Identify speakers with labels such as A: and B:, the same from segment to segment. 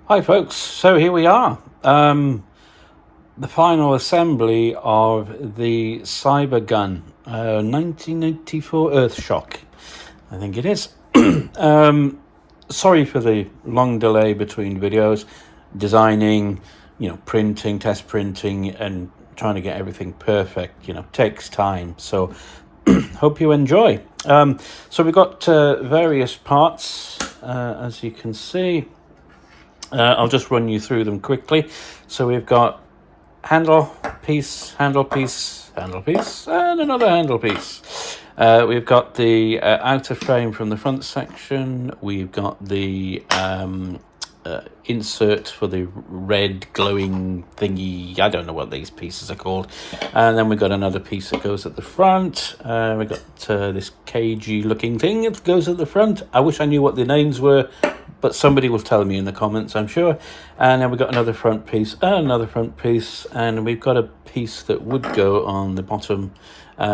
A: Hi folks, so here we are. The final assembly of the Cybergun 1984 Earthshock, I think it is. Sorry for the long delay between videos. Designing, printing, test printing, and trying to get everything perfect, takes time. So hope you enjoy. So we've got various parts, as you can see. I'll just run you through them quickly. So we've got handle piece, and another handle piece. We've got the outer frame from the front section. We've got the insert for the red glowing thingy. I don't know what these pieces are called. And then we've got another piece that goes at the front. We've got this cagey looking thing that goes at the front. I wish I knew what the names were, but somebody will tell me in the comments, I'm sure. And then we've got another front piece, and we've got a piece that would go on the bottom,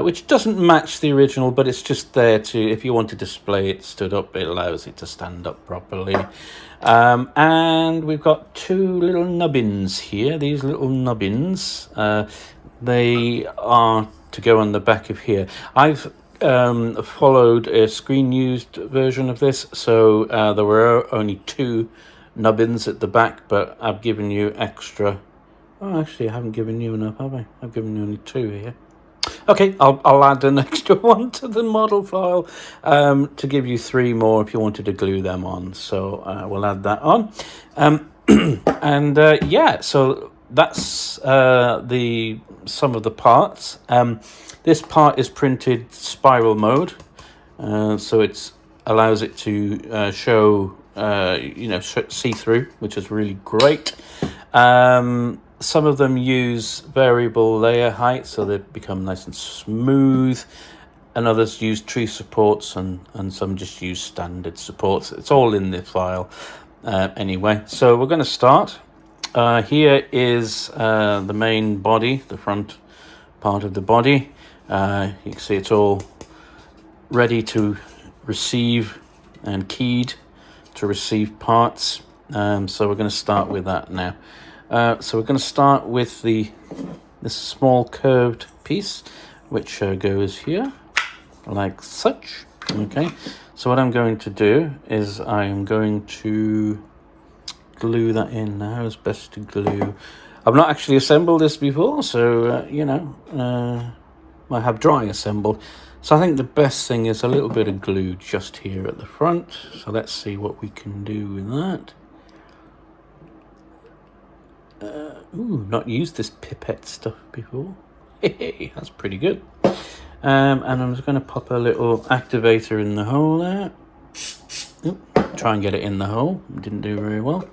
A: which doesn't match the original, but it's just there to, if you want to display it stood up, it allows it to stand up properly. And we've got two little nubbins here. These little nubbins, they are to go on the back of here. I've followed a screen used version of this, so there were only two nubbins at the back, but I've given you extra. Oh, actually I haven't given you enough, have I? I've given you only two here. Okay, I'll add an extra one to the model file to give you three more if you wanted to glue them on. So we'll add that on. Yeah, so that's the some of the parts. This part is printed spiral mode, so it allows it to show, see-through, which is really great. Some of them use variable layer height, so they become nice and smooth, and others use tree supports, and some just use standard supports. It's all in the file anyway. So we're going to start. Here is the main body, the front part of the body. You can see it's all ready to receive and keyed to receive parts. So we're going to start with that now. So we're going to start with this small curved piece, which goes here, like such. Okay, so what I'm going to do is I am going to glue that in now as best to glue. I've not actually assembled this before, so, I have dry assembled. So I think the best thing is a little bit of glue just here at the front. So let's see what we can do with that. Not used this pipette stuff before. Hey, that's pretty good. And I'm just going to pop a little activator in the hole there. Try and get it in the hole. Didn't do very well.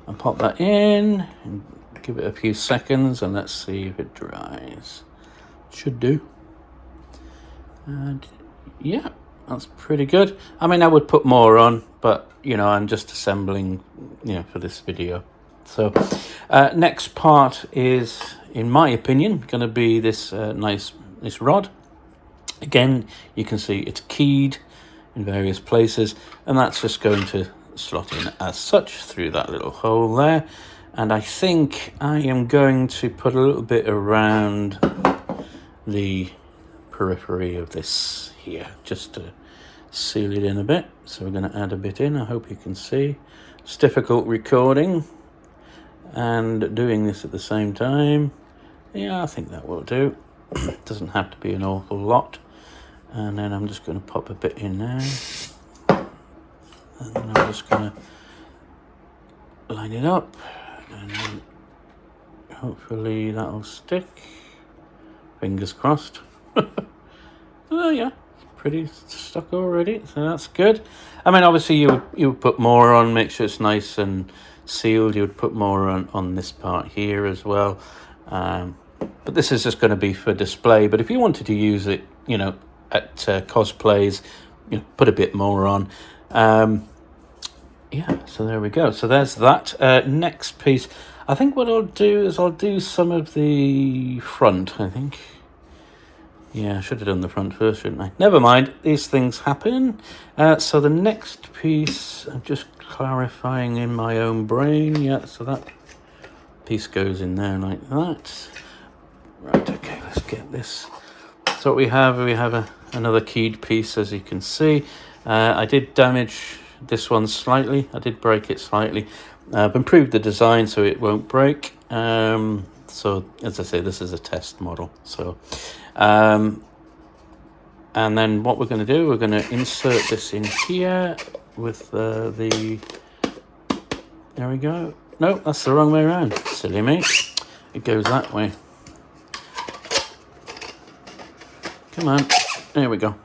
A: I'll pop that in and give it a few seconds, and let's see if it dries. Should do. And yeah, that's pretty good. I mean, I would put more on, but I'm just assembling, for this video. So next part is, in my opinion, going to be this this rod. Again, you can see it's keyed in various places, and that's just going to slot in as such through that little hole there. And I think I am going to put a little bit around the periphery of this here, just to seal it in a bit. So we're going to add a bit in. I hope you can see. It's difficult recording and doing this at the same time. Yeah, I think that will do. Doesn't have to be an awful lot. And then I'm just going to pop a bit in there, and then I'm just going to line it up, and then hopefully that'll stick. Fingers crossed. Oh yeah, pretty stuck already, so that's good. I mean, obviously you would put more on, make sure it's nice and sealed. You would put more on this part here as well, but this is just going to be for display. But if you wanted to use it, at cosplays, put a bit more on. Yeah, so there we go. So there's that. Next piece, I think what I'll do is I'll do some of the front, I think. Yeah, I should have done the front first, shouldn't I? Never mind, these things happen. So the next piece, I'm just clarifying in my own brain. Yeah, so that piece goes in there like that. Right, okay, let's get this. So what we have another keyed piece, as you can see. I did damage this one slightly. I did break it slightly. I've improved the design so it won't break. So as I say, this is a test model. So, and then what we're going to do, we're going to insert this in here with the. There we go. No, that's the wrong way around. Silly me. It goes that way. Come on. There we go.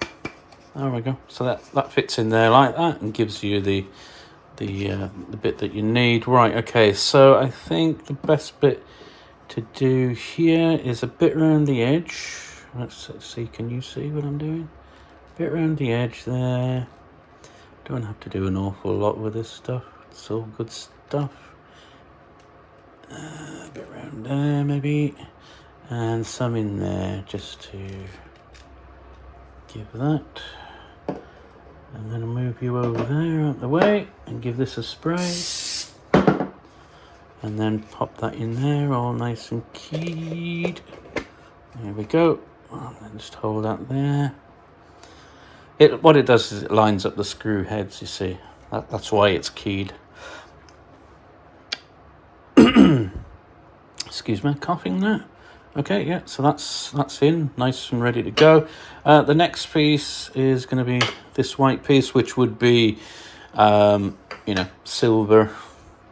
A: There we go. So that fits in there like that and gives you the bit that you need. Right, okay, so I think the best bit to do here is a bit around the edge. Let's see, can you see what I'm doing? Bit around the edge there. Don't have to do an awful lot with this stuff. It's all good stuff. A bit around there maybe. And some in there just to give that. I'm going to move you over there out the way and give this a spray. And then pop that in there, all nice and keyed. There we go. And then just hold that there. What it does is it lines up the screw heads, you see. That's why it's keyed. Excuse me, coughing there. Okay, yeah, so that's in, nice and ready to go. The next piece is going to be this white piece, which would be, silver.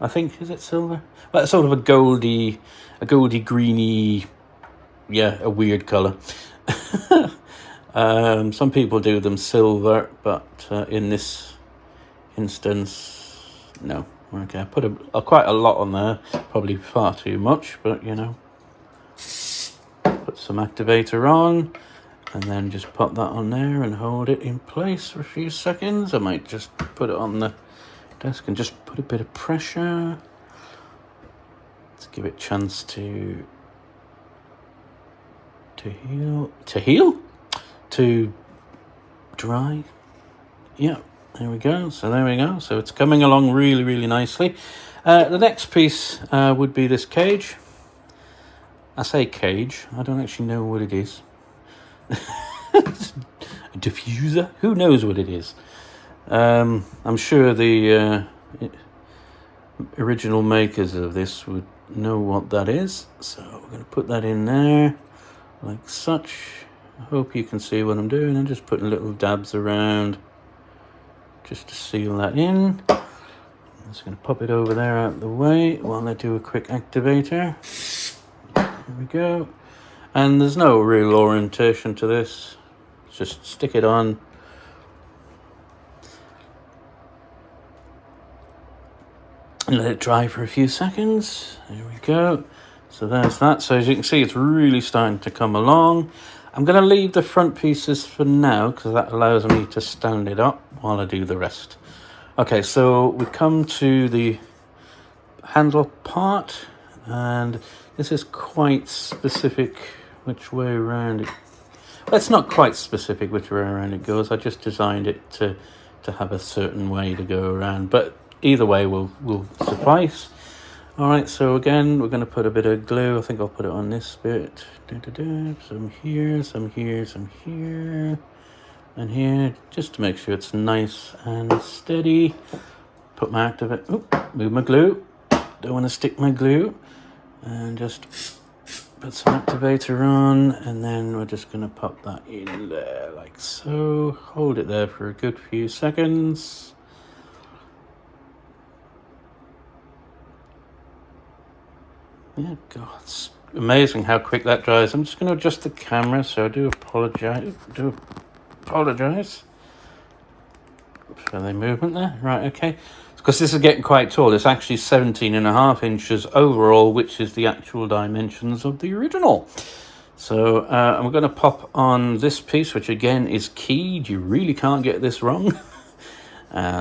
A: I think, is it silver? Well, it's sort of a goldy greeny, yeah, a weird colour. Some people do them silver, but in this instance, no. Okay, I put quite a lot on there, probably far too much, but you know. Put some activator on, and then just pop that on there and hold it in place for a few seconds. I might just put it on the desk and just put a bit of pressure. Let's give it a chance to heal, to dry. Yeah, there we go. So there we go. So it's coming along really, really nicely. The next piece would be this cage. I say cage, I don't actually know what it is. A diffuser? Who knows what it is? I'm sure the original makers of this would know what that is. So we're going to put that in there, like such. I hope you can see what I'm doing. I'm just putting little dabs around, just to seal that in. I'm just going to pop it over there out of the way while I do a quick activator. There we go. And there's no real orientation to this. Just stick it on. And let it dry for a few seconds. There we go. So there's that. So as you can see, it's really starting to come along. I'm going to leave the front pieces for now because that allows me to stand it up while I do the rest. Okay, so we come to the handle part, and this is quite specific which way around it. Well, it's not quite specific which way around it goes. I just designed it to have a certain way to go around, but either way will suffice. All right, so again, we're going to put a bit of glue. I think I'll put it on this bit. Some here, some here, some here, and here, just to make sure it's nice and steady. Put my activator. Move my glue. Don't want to stick my glue. And just put some activator on, and then we're just going to pop that in there like so. Hold it there for a good few seconds. Yeah, God, it's amazing how quick that dries. I'm just going to adjust the camera, so I do apologize for the movement there. Right, okay. Because this is getting quite tall. It's actually 17.5 inches overall, which is the actual dimensions of the original. So I'm going to pop on this piece, which again is keyed. You really can't get this wrong.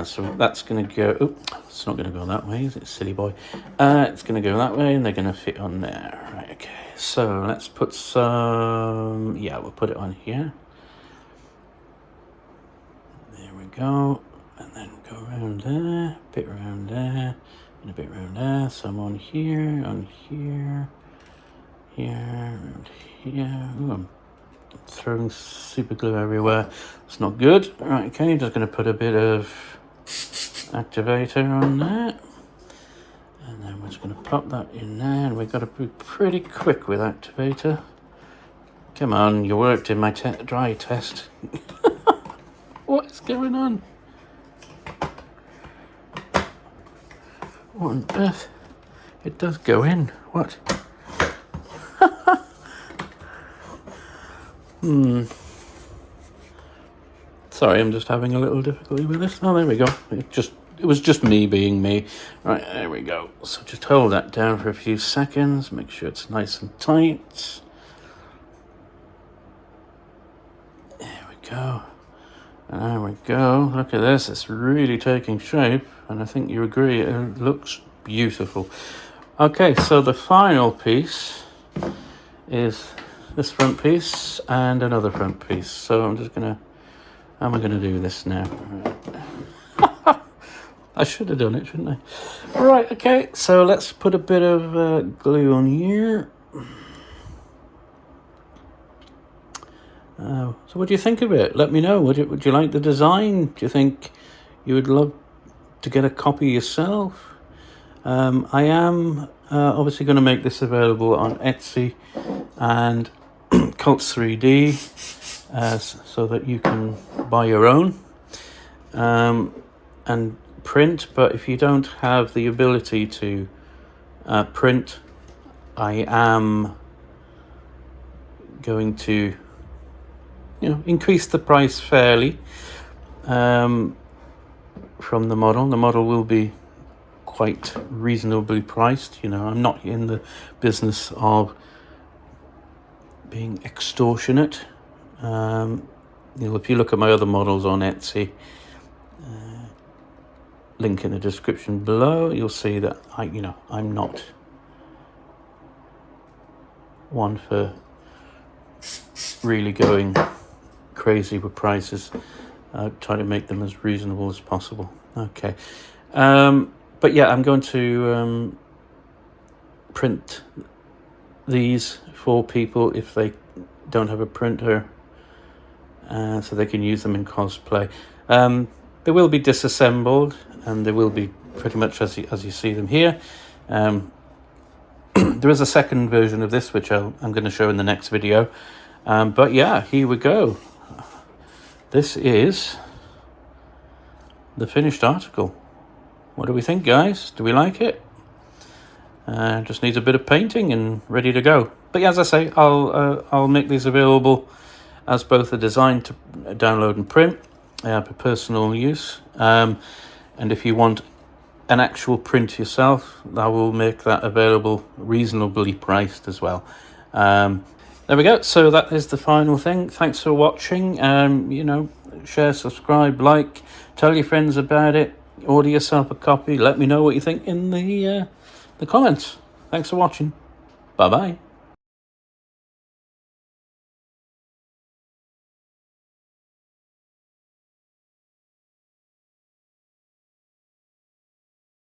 A: So that's going to go... Oh, it's not going to go that way, is it, silly boy? It's going to go that way, and they're going to fit on there. Right, okay. so let's put some, yeah, we'll put it on here. There we go. And then go around there, a bit around there, and a bit around there. Some on here, around here. Ooh, I'm throwing super glue everywhere. It's not good. Right, okay, just going to put a bit of activator on there. And then we're just going to pop that in there. And we've got to be pretty quick with activator. Come on, you worked in my dry test. What is going on? What on earth? It does go in. What? Sorry, I'm just having a little difficulty with this. Oh, there we go. It was just me being me. Right, there we go. So just hold that down for a few seconds. Make sure it's nice and tight. There we go. There we go. Look at this. It's really taking shape. And I think you agree, it looks beautiful. Okay, so the final piece is this front piece and another front piece. So I'm just gonna, how am I gonna do this now? Right. I should have done it, shouldn't I? Right, okay, so let's put a bit of glue on here. So what do you think of it? Let me know. Would you like the design? Do you think you would love to get a copy yourself? I am obviously going to make this available on Etsy and Cults3D so that you can buy your own and print. But if you don't have the ability to print, I am going to increase the price fairly from the model. The model will be quite reasonably priced. I'm not in the business of being extortionate. If you look at my other models on Etsy, link in the description below, you'll see that I'm not one for really going crazy with prices. Try to make them as reasonable as possible. Okay, but yeah, I'm going to print these for people if they don't have a printer, so they can use them in cosplay. They will be disassembled, and they will be pretty much as you see them here. There is a second version of this which I'm going to show in the next video. But yeah, here we go. This is the finished article. What do we think, guys? Do we like it? Just needs a bit of painting and ready to go. But yeah, as I say, I'll make these available as both a design to download and print for personal use. And if you want an actual print yourself, I will make that available reasonably priced as well. There we go. So that is the final thing. Thanks for watching. Share, subscribe, like, tell your friends about it. Order yourself a copy. Let me know what you think in the comments. Thanks for watching. Bye-bye.